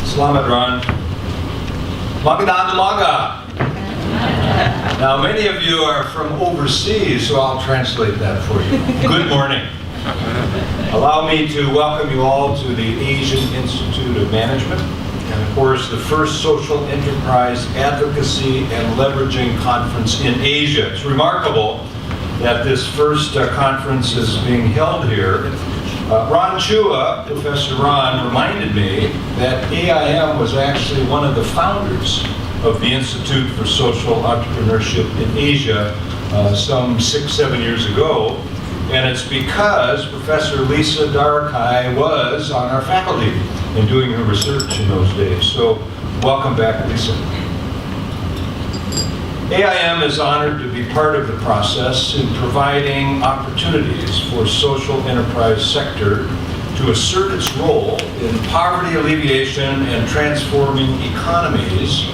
Selamat Ron. Magandang umaga. Now many of you are from overseas, so I'll translate that for you. Good morning. Allow me to welcome you all to the Asian Institute of Management, and of course the first social enterprise advocacy and leveraging conference in Asia. It's remarkable that this first conference is being held here. Ron Chua, Professor Ron, reminded me that AIM was actually one of the founders of the Institute for Social Entrepreneurship in Asia some 6-7 years ago. And it's because Professor Lisa DeKrey was on our faculty and doing her research in those days. So welcome back, Lisa. AIM is honored to be part of the process in providing opportunities for social enterprise sector to assert its role in poverty alleviation and transforming economies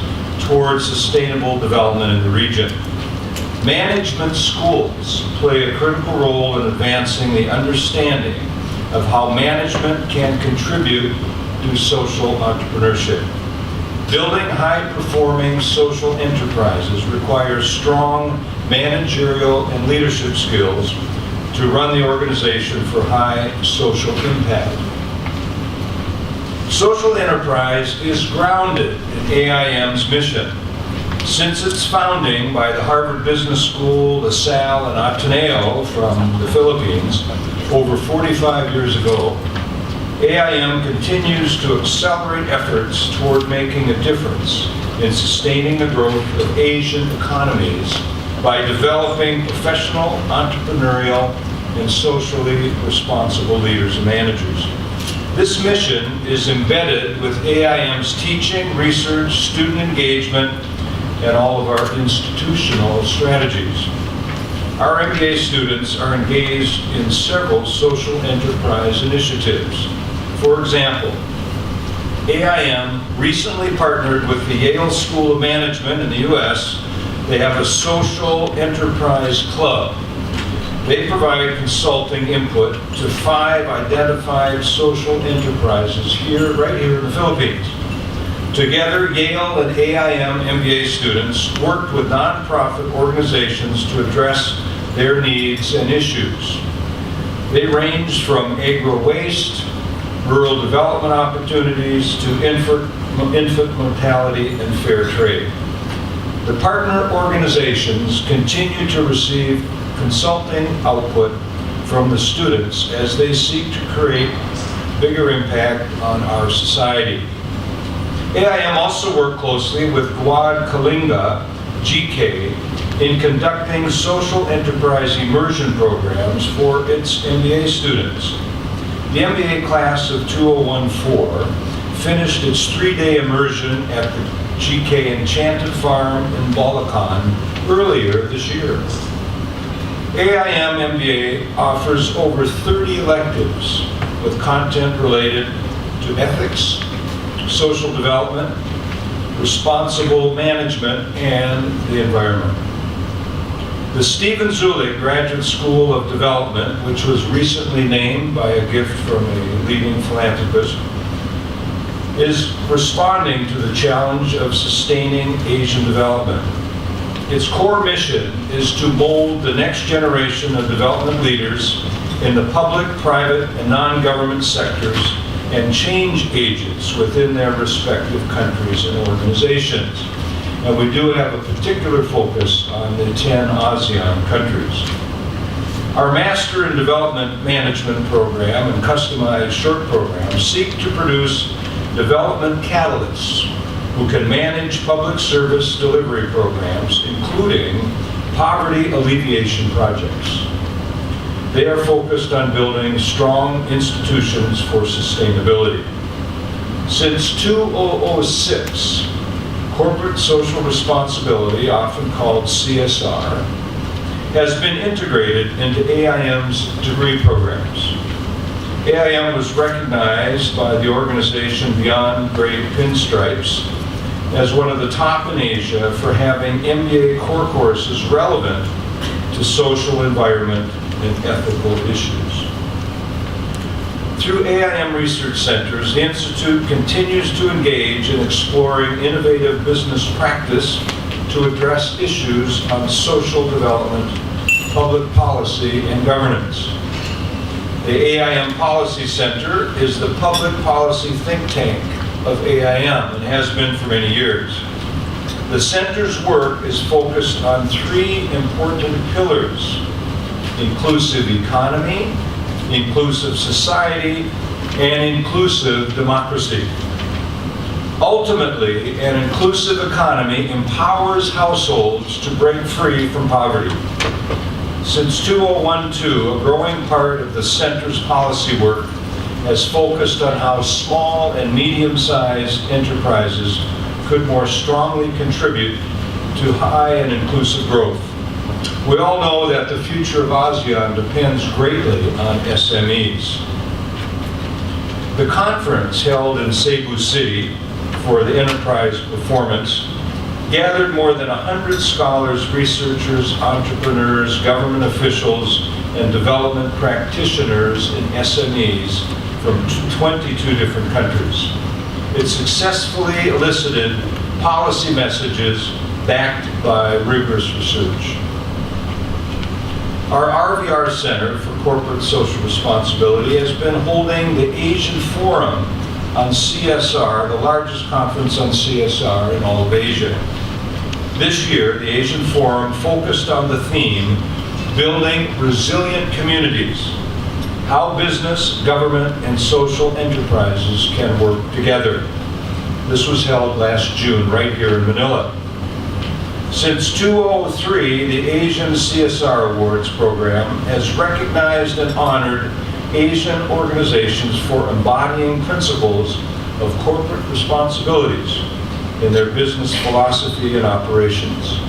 towards sustainable development in the region. Management schools play a critical role in advancing the understanding of how management can contribute to social entrepreneurship. Building high-performing social enterprises requires strong managerial and leadership skills to run the organization for high social impact. Social enterprise is grounded in AIM's mission. Since its founding by the Harvard Business School, LaSalle, and Ateneo from the Philippines over 45 years ago, AIM continues to accelerate efforts toward making a difference in sustaining the growth of Asian economies by developing professional, entrepreneurial, and socially responsible leaders and managers. This mission is embedded with AIM's teaching, research, student engagement, and all of our institutional strategies. Our MBA students are engaged in several social enterprise initiatives. For example, AIM recently partnered with the Yale School of Management in the US. They have a social enterprise club. They provide consulting input to 5 identified social enterprises right here in the Philippines. Together, Yale and AIM MBA students worked with nonprofit organizations to address their needs and issues. They ranged from agro-waste, rural development opportunities, to infant mortality and fair trade. The partner organizations continue to receive consulting output from the students as they seek to create bigger impact on our society. AIM also worked closely with Guad Kalinga, GK, in conducting social enterprise immersion programs for its MBA students. The MBA class of 2014 finished its 3-day immersion at the GK Enchanted Farm in Bulacan earlier this year. AIM MBA offers over 30 electives with content related to ethics, social development, responsible management, and the environment. The Stephen Zulik Graduate School of Development, which was recently named by a gift from a leading philanthropist, is responding to the challenge of sustaining Asian development. Its core mission is to mold the next generation of development leaders in the public, private, and non-government sectors and change agents within their respective countries and organizations. And we do have a particular focus on the 10 ASEAN countries. Our Master in Development Management program and customized short programs seek to produce development catalysts who can manage public service delivery programs, including poverty alleviation projects. They are focused on building strong institutions for sustainability. Since 2006, corporate social responsibility, often called CSR, has been integrated into AIM's degree programs. AIM was recognized by the organization Beyond Gray Pinstripes as one of the top in Asia for having MBA core courses relevant to social, environment, and ethical issues. Through AIM research centers, the Institute continues to engage in exploring innovative business practice to address issues on social development, public policy, and governance. The AIM Policy Center is the public policy think tank of AIM and has been for many years. The center's work is focused on three important pillars: inclusive economy, inclusive society, and inclusive democracy. Ultimately, an inclusive economy empowers households to break free from poverty. Since 2012, a growing part of the center's policy work has focused on how small and medium-sized enterprises could more strongly contribute to high and inclusive growth. We all know that the future of ASEAN depends greatly on SMEs. The conference held in Cebu City for the Enterprise Performance gathered more than 100 scholars, researchers, entrepreneurs, government officials, and development practitioners in SMEs from 22 different countries. It successfully elicited policy messages backed by rigorous research. Our RVR Center for Corporate Social Responsibility has been holding the Asian Forum on CSR, the largest conference on CSR in all of Asia. This year, the Asian Forum focused on the theme, Building Resilient Communities, how business, government, and social enterprises can work together. This was held last June right here in Manila. Since 2003, the Asian CSR Awards program has recognized and honored Asian organizations for embodying principles of corporate responsibilities in their business philosophy and operations.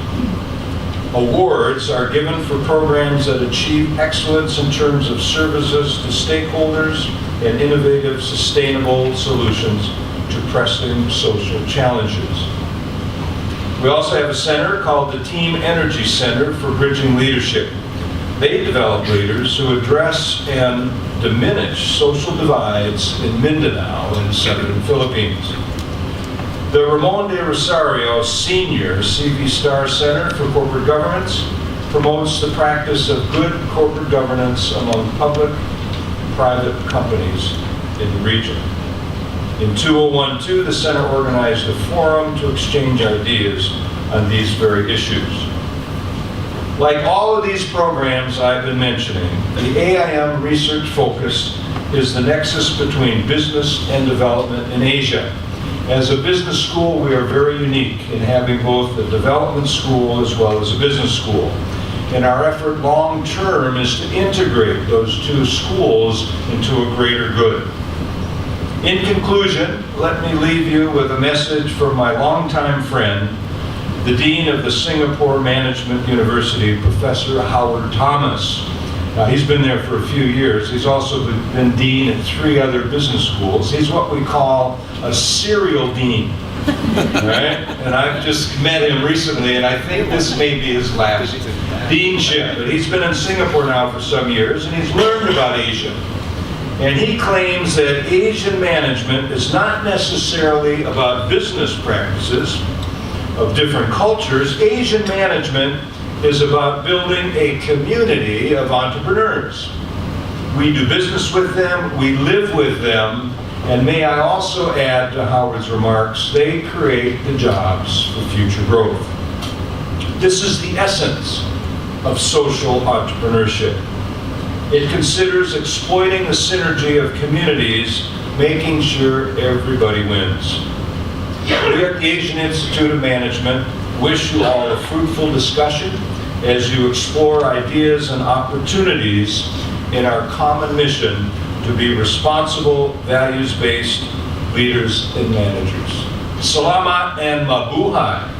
Awards are given for programs that achieve excellence in terms of services to stakeholders and innovative, sustainable solutions to pressing social challenges. We also have a center called the Team Energy Center for Bridging Leadership. They develop leaders who address and diminish social divides in Mindanao and southern Philippines. The Ramon de Rosario Senior CV Star Center for Corporate Governance promotes the practice of good corporate governance among public and private companies in the region. In 2012, the center organized a forum to exchange ideas on these very issues. Like all of these programs I've been mentioning, the AIM research focus is the nexus between business and development in Asia. As a business school, we are very unique in having both a development school as well as a business school. And our effort long term is to integrate those two schools into a greater good. In conclusion, let me leave you with a message from my longtime friend, the Dean of the Singapore Management University, Professor Howard Thomas. He's been there for a few years. He's also been dean at 3 other business schools. He's what we call a serial dean, right? And I've just met him recently, and I think this may be his last deanship. But he's been in Singapore now for some years, and he's learned about Asia. And he claims that Asian management is not necessarily about business practices of different cultures. Asian management is about building a community of entrepreneurs. We do business with them, we live with them, and may I also add to Howard's remarks, they create the jobs for future growth. This is the essence of social entrepreneurship. It considers exploiting the synergy of communities, making sure everybody wins. We at the Asian Institute of Management wish you all a fruitful discussion as you explore ideas and opportunities in our common mission to be responsible, values-based leaders and managers. Salamat and mabuhay!